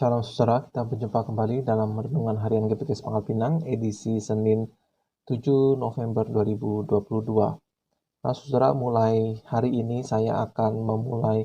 Shalom saudara, kita berjumpa kembali dalam Renungan Harian GPKS Pangkal Pinang, edisi Senin 7 November 2022. Nah saudara, mulai hari ini saya akan memulai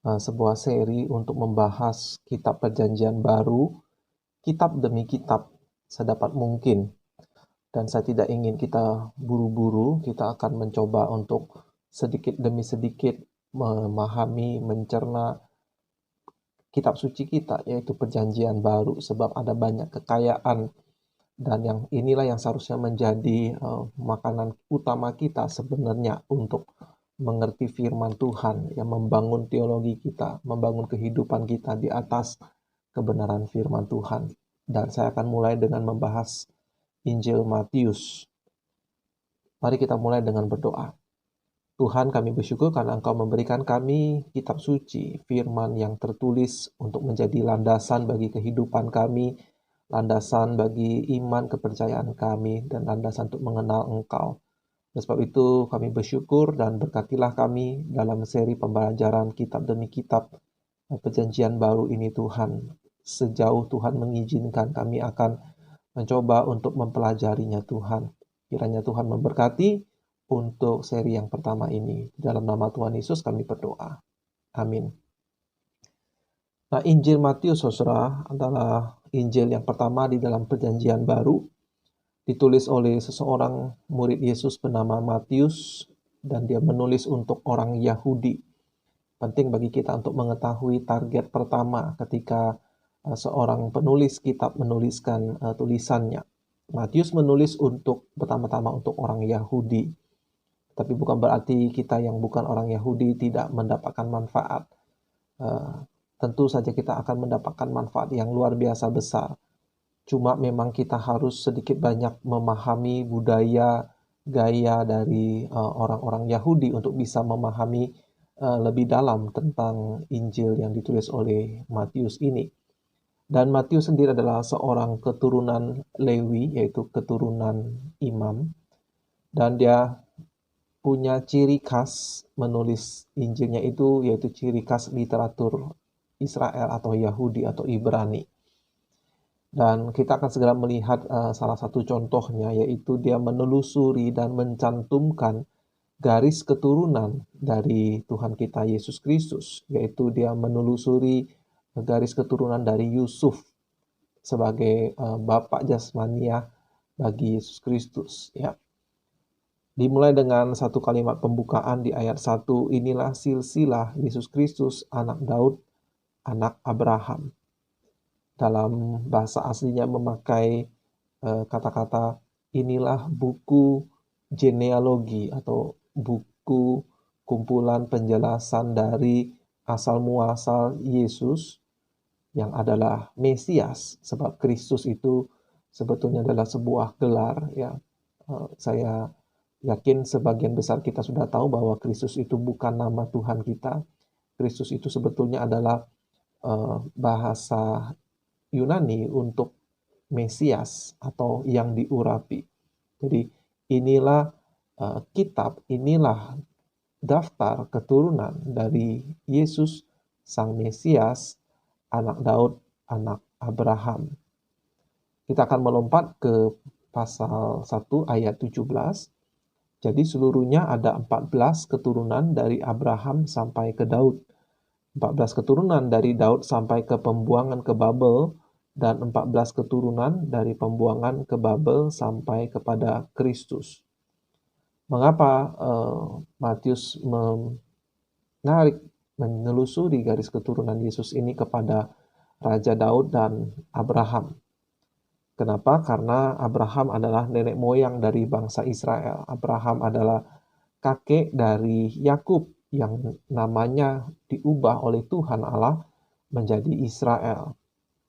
sebuah seri untuk membahas kitab perjanjian baru, kitab demi kitab, sedapat mungkin. Dan saya tidak ingin kita buru-buru, kita akan mencoba untuk sedikit demi sedikit memahami, mencerna kitab suci kita, yaitu perjanjian baru, sebab ada banyak kekayaan, dan yang inilah yang seharusnya menjadi makanan utama kita sebenarnya untuk mengerti firman Tuhan, yang membangun teologi kita, membangun kehidupan kita di atas kebenaran firman Tuhan. Dan saya akan mulai dengan membahas Injil Matius. Mari kita mulai dengan berdoa. Tuhan, kami bersyukur karena Engkau memberikan kami kitab suci, firman yang tertulis untuk menjadi landasan bagi kehidupan kami, landasan bagi iman kepercayaan kami, dan landasan untuk mengenal Engkau. Oleh sebab itu kami bersyukur dan berkatilah kami dalam seri pembelajaran kitab demi kitab perjanjian baru ini Tuhan. Sejauh Tuhan mengizinkan, kami akan mencoba untuk mempelajarinya Tuhan. Kiranya Tuhan memberkati untuk seri yang pertama ini. Dalam nama Tuhan Yesus kami berdoa. Amin. Nah, Injil Matius, saudara, adalah Injil yang pertama di dalam perjanjian baru. Ditulis oleh seseorang murid Yesus bernama Matius, dan dia menulis untuk orang Yahudi. Penting bagi kita untuk mengetahui target pertama ketika seorang penulis kitab menuliskan tulisannya. Matius menulis untuk pertama-tama untuk orang Yahudi. Tapi bukan berarti kita yang bukan orang Yahudi tidak mendapatkan manfaat. Tentu saja kita akan mendapatkan manfaat yang luar biasa besar. Cuma memang kita harus sedikit banyak memahami budaya, gaya dari orang-orang Yahudi untuk bisa memahami lebih dalam tentang Injil yang ditulis oleh Matius ini. Dan Matius sendiri adalah seorang keturunan Lewi, yaitu keturunan imam. Dan dia punya ciri khas menulis Injilnya itu, yaitu ciri khas literatur Israel atau Yahudi atau Ibrani. Dan kita akan segera melihat salah satu contohnya, yaitu dia menelusuri dan mencantumkan garis keturunan dari Tuhan kita Yesus Kristus, yaitu dia menelusuri garis keturunan dari Yusuf sebagai bapak jasmaniah bagi Yesus Kristus, ya. Dimulai dengan satu kalimat pembukaan di ayat 1, inilah silsilah Yesus Kristus, anak Daud, anak Abraham. Dalam bahasa aslinya memakai kata-kata inilah buku genealogi atau buku kumpulan penjelasan dari asal-muasal Yesus yang adalah Mesias, sebab Kristus itu sebetulnya adalah sebuah gelar, ya. Saya yakin sebagian besar kita sudah tahu bahwa Kristus itu bukan nama Tuhan kita. Kristus itu sebetulnya adalah bahasa Yunani untuk Mesias atau yang diurapi. Jadi inilah kitab, inilah daftar keturunan dari Yesus, Sang Mesias, anak Daud, anak Abraham. Kita akan melompat ke pasal 1 ayat 17. Jadi seluruhnya ada 14 keturunan dari Abraham sampai ke Daud. 14 keturunan dari Daud sampai ke pembuangan ke Babel, dan 14 keturunan dari pembuangan ke Babel sampai kepada Kristus. Mengapa Matius menelusuri garis keturunan Yesus ini kepada Raja Daud dan Abraham? Kenapa? Karena Abraham adalah nenek moyang dari bangsa Israel. Abraham adalah kakek dari Yakub yang namanya diubah oleh Tuhan Allah menjadi Israel.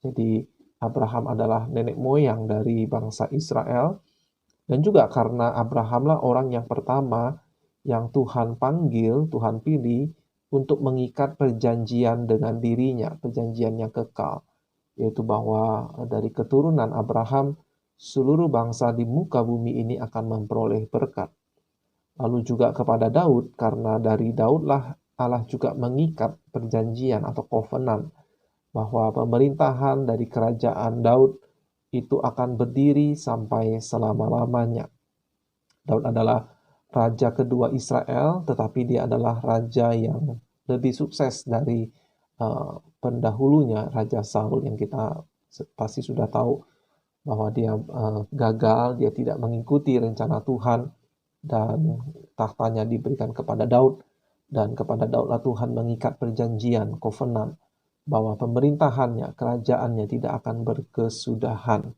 Jadi Abraham adalah nenek moyang dari bangsa Israel. Dan juga karena Abrahamlah orang yang pertama yang Tuhan panggil, Tuhan pilih untuk mengikat perjanjian dengan dirinya, perjanjian yang kekal. Yaitu bahwa dari keturunan Abraham, seluruh bangsa di muka bumi ini akan memperoleh berkat. Lalu juga kepada Daud, karena dari Daudlah Allah juga mengikat perjanjian atau covenant bahwa pemerintahan dari kerajaan Daud itu akan berdiri sampai selama-lamanya. Daud adalah raja kedua Israel, tetapi dia adalah raja yang lebih sukses dari pendahulunya, Raja Saul, yang kita pasti sudah tahu bahwa dia gagal, dia tidak mengikuti rencana Tuhan, dan tahtanya diberikan kepada Daud, dan kepada Daudlah Tuhan mengikat perjanjian, covenant, bahwa pemerintahannya, kerajaannya tidak akan berkesudahan.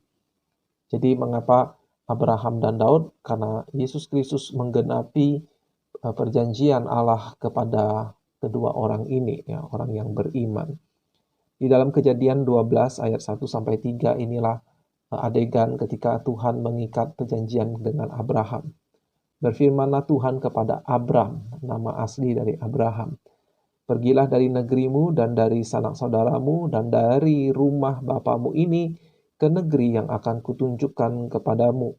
Jadi mengapa Abraham dan Daud? Karena Yesus Kristus menggenapi perjanjian Allah kepada kedua orang ini, ya, orang yang beriman. Di dalam Kejadian 12 ayat 1-3 inilah adegan ketika Tuhan mengikat perjanjian dengan Abraham. Berfirmanlah Tuhan kepada Abram, nama asli dari Abraham, "Pergilah dari negerimu dan dari sanak saudaramu dan dari rumah bapamu ini ke negeri yang akan kutunjukkan kepadamu.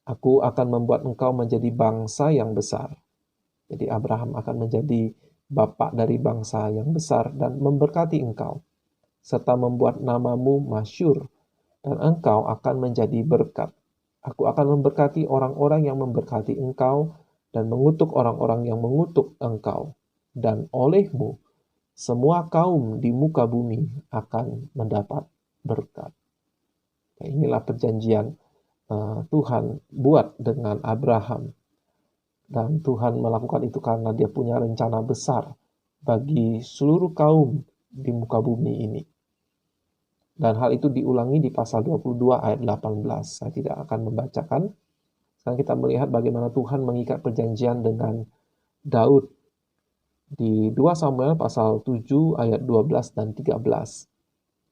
Aku akan membuat engkau menjadi bangsa yang besar." Jadi Abraham akan menjadi bapa dari bangsa yang besar dan memberkati engkau, serta membuat namamu masyhur, dan engkau akan menjadi berkat. Aku akan memberkati orang-orang yang memberkati engkau, dan mengutuk orang-orang yang mengutuk engkau. Dan olehmu, semua kaum di muka bumi akan mendapat berkat. Nah, inilah perjanjian Tuhan buat dengan Abraham. Dan Tuhan melakukan itu karena dia punya rencana besar bagi seluruh kaum di muka bumi ini. Dan hal itu diulangi di pasal 22 ayat 18. Saya tidak akan membacakan. Sekarang kita melihat bagaimana Tuhan mengikat perjanjian dengan Daud di 2 Samuel pasal 7 ayat 12 dan 13.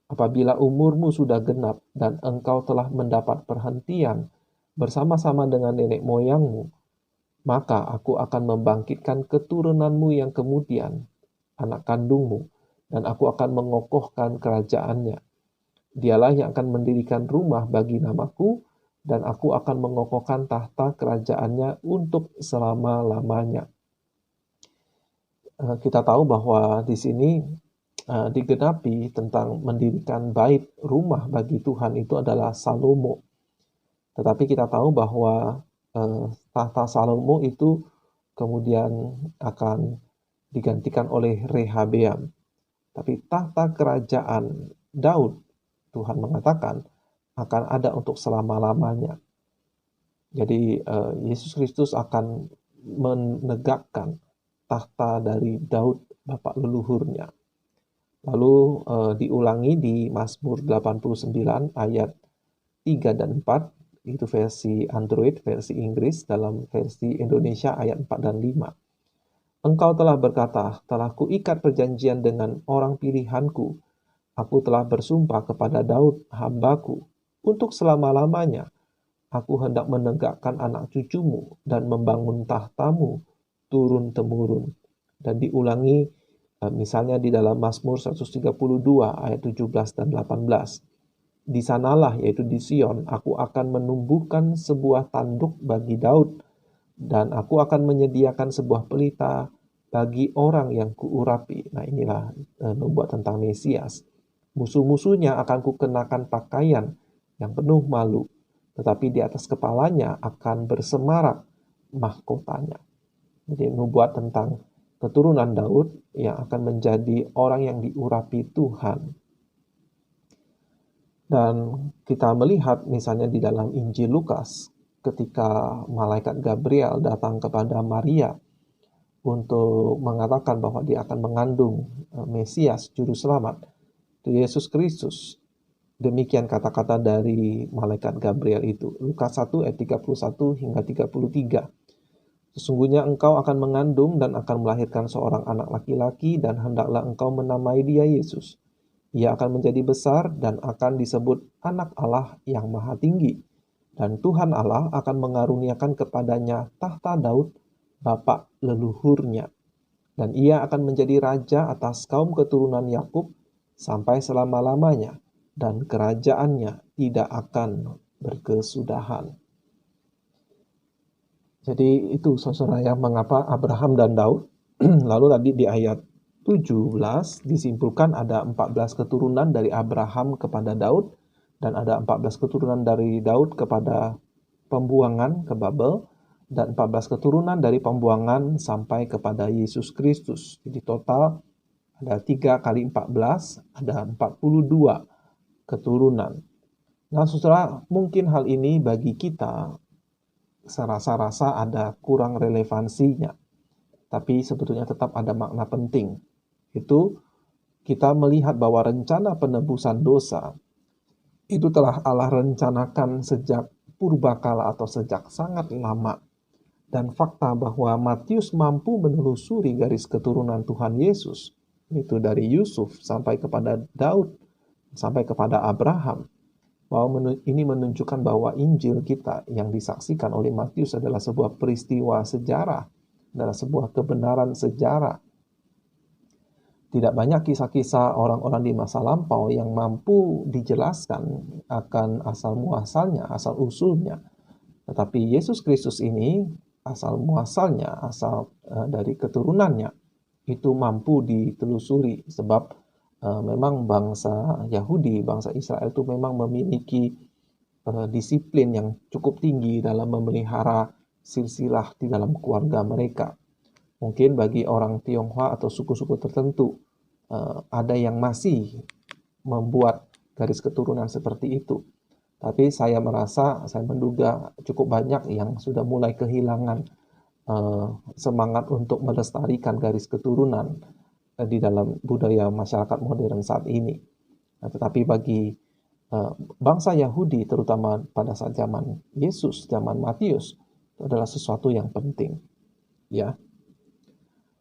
"Apabila umurmu sudah genap dan engkau telah mendapat perhentian bersama-sama dengan nenek moyangmu, maka aku akan membangkitkan keturunanmu yang kemudian, anak kandungmu, dan aku akan mengokohkan kerajaannya. Dialah yang akan mendirikan rumah bagi namaku, dan aku akan mengokohkan tahta kerajaannya untuk selama-lamanya." Kita tahu bahwa di sini digenapi tentang mendirikan bait rumah bagi Tuhan itu adalah Salomo. Tetapi kita tahu bahwa tahta Salomo itu kemudian akan digantikan oleh Rehabeam. Tapi tahta kerajaan Daud, Tuhan mengatakan, akan ada untuk selama-lamanya. Jadi Yesus Kristus akan menegakkan tahta dari Daud, bapak leluhurnya. Lalu diulangi di Mazmur 89 ayat 3 dan 4, itu versi Android, versi Inggris. Dalam versi Indonesia ayat 4 dan 5. "Engkau telah berkata, telah kuikat perjanjian dengan orang pilihanku. Aku telah bersumpah kepada Daud, hambaku, untuk selama-lamanya. Aku hendak menegakkan anak cucumu dan membangun tahtamu turun-temurun." Dan diulangi misalnya di dalam Mazmur 132 ayat 17 dan 18. "Di sanalah," yaitu di Sion, "aku akan menumbuhkan sebuah tanduk bagi Daud, dan aku akan menyediakan sebuah pelita bagi orang yang kuurapi." Nah, inilah nubuat tentang Mesias. "Musuh-musuhnya akan kukenakan pakaian yang penuh malu, tetapi di atas kepalanya akan bersemarak mahkotanya." Jadi nubuat tentang keturunan Daud yang akan menjadi orang yang diurapi Tuhan. Dan kita melihat misalnya di dalam Injil Lukas, ketika malaikat Gabriel datang kepada Maria untuk mengatakan bahwa dia akan mengandung Mesias, Juru Selamat, itu Yesus Kristus. Demikian kata-kata dari malaikat Gabriel itu. Lukas 1 ayat 31 hingga 33. "Sesungguhnya engkau akan mengandung dan akan melahirkan seorang anak laki-laki, dan hendaklah engkau menamai dia Yesus. Ia akan menjadi besar dan akan disebut Anak Allah yang Maha Tinggi. Dan Tuhan Allah akan mengaruniakan kepadanya tahta Daud, bapak leluhurnya. Dan ia akan menjadi raja atas kaum keturunan Yakub sampai selama-lamanya, dan kerajaannya tidak akan berkesudahan." Jadi itu saudara ya, mengapa Abraham dan Daud. Lalu tadi di ayat 17 disimpulkan ada 14 keturunan dari Abraham kepada Daud, dan ada 14 keturunan dari Daud kepada pembuangan ke Babel, dan 14 keturunan dari pembuangan sampai kepada Yesus Kristus. Jadi total ada 3 kali 14, ada 42 keturunan. Nah, saudara, mungkin hal ini bagi kita serasa-rasa ada kurang relevansinya, tapi sebetulnya tetap ada makna penting. Itu kita melihat bahwa rencana penebusan dosa itu telah Allah rencanakan sejak purbakala atau sejak sangat lama. Dan fakta bahwa Matius mampu menelusuri garis keturunan Tuhan Yesus, itu dari Yusuf sampai kepada Daud, sampai kepada Abraham, bahwa ini menunjukkan bahwa Injil kita yang disaksikan oleh Matius adalah sebuah peristiwa sejarah, adalah sebuah kebenaran sejarah. Tidak banyak kisah-kisah orang-orang di masa lampau yang mampu dijelaskan akan asal muasalnya, asal usulnya. Tetapi Yesus Kristus ini, asal muasalnya, asal dari keturunannya, itu mampu ditelusuri. Sebab memang bangsa Yahudi, bangsa Israel itu memang memiliki disiplin yang cukup tinggi dalam memelihara silsilah di dalam keluarga mereka. Mungkin bagi orang Tionghoa atau suku-suku tertentu, ada yang masih membuat garis keturunan seperti itu. Tapi saya menduga cukup banyak yang sudah mulai kehilangan semangat untuk melestarikan garis keturunan di dalam budaya masyarakat modern saat ini. Tetapi bagi bangsa Yahudi, terutama pada saat zaman Yesus, zaman Matius, itu adalah sesuatu yang penting. Ya.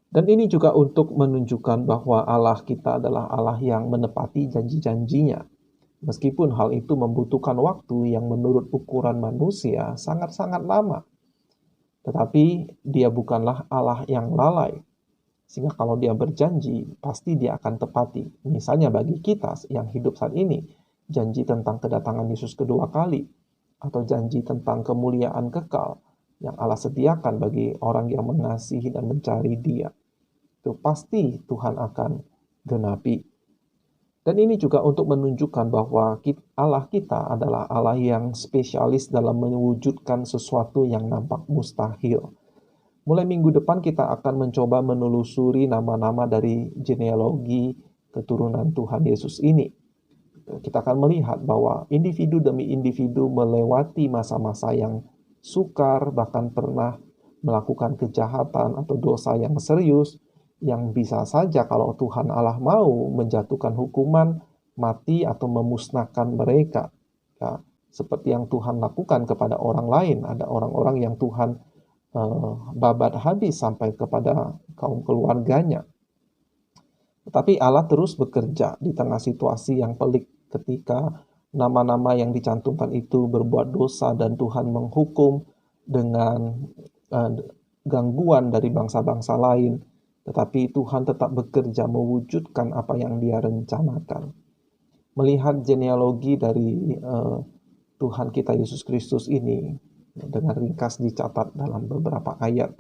Dan ini juga untuk menunjukkan bahwa Allah kita adalah Allah yang menepati janji-janjinya. Meskipun hal itu membutuhkan waktu yang menurut ukuran manusia sangat-sangat lama. Tetapi dia bukanlah Allah yang lalai. Sehingga kalau dia berjanji, pasti dia akan tepati. Misalnya bagi kita yang hidup saat ini, janji tentang kedatangan Yesus kedua kali, atau janji tentang kemuliaan kekal yang Allah sediakan bagi orang yang mengasihi dan mencari Dia. Itu pasti Tuhan akan genapi. Dan ini juga untuk menunjukkan bahwa Allah kita adalah Allah yang spesialis dalam mewujudkan sesuatu yang nampak mustahil. Mulai minggu depan kita akan mencoba menelusuri nama-nama dari genealogi keturunan Tuhan Yesus ini. Kita akan melihat bahwa individu demi individu melewati masa-masa yang sukar, bahkan pernah melakukan kejahatan atau dosa yang serius, yang bisa saja kalau Tuhan Allah mau menjatuhkan hukuman mati atau memusnahkan mereka. Ya, seperti yang Tuhan lakukan kepada orang lain. Ada orang-orang yang Tuhan babat habis sampai kepada kaum keluarganya. Tetapi Allah terus bekerja di tengah situasi yang pelik ketika nama-nama yang dicantumkan itu berbuat dosa dan Tuhan menghukum dengan gangguan dari bangsa-bangsa lain. Tetapi Tuhan tetap bekerja mewujudkan apa yang Dia rencanakan. Melihat genealogi dari Tuhan kita Yesus Kristus ini dengan ringkas dicatat dalam beberapa ayat,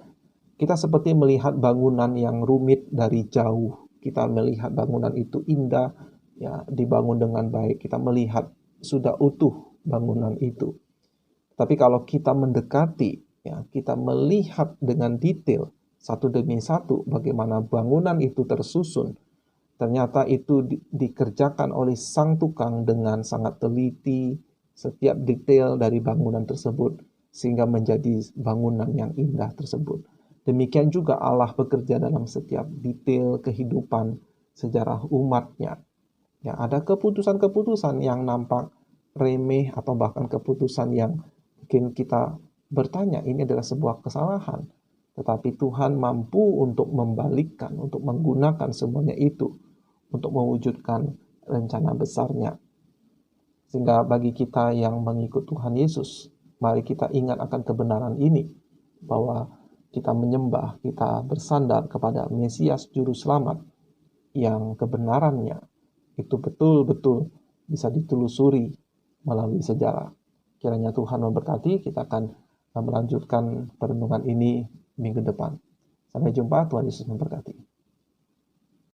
kita seperti melihat bangunan yang rumit dari jauh. Kita melihat bangunan itu indah, ya, dibangun dengan baik. Kita melihat sudah utuh bangunan itu. Tapi kalau kita mendekati, ya, kita melihat dengan detail satu demi satu bagaimana bangunan itu tersusun. Ternyata itu dikerjakan oleh sang tukang dengan sangat teliti, setiap detail dari bangunan tersebut, sehingga menjadi bangunan yang indah tersebut. Demikian juga Allah bekerja dalam setiap detail kehidupan sejarah umatnya. Ya, ada keputusan-keputusan yang nampak remeh atau bahkan keputusan yang mungkin kita bertanya, ini adalah sebuah kesalahan. Tetapi Tuhan mampu untuk membalikkan, untuk menggunakan semuanya itu untuk mewujudkan rencana besarnya. Sehingga bagi kita yang mengikut Tuhan Yesus, mari kita ingat akan kebenaran ini, bahwa kita menyembah, kita bersandar kepada Mesias Juru Selamat yang kebenarannya itu betul-betul bisa ditelusuri melalui sejarah. Kiranya Tuhan memberkati. Kita akan melanjutkan perenungan ini minggu depan. Sampai jumpa, Tuhan Yesus memberkati.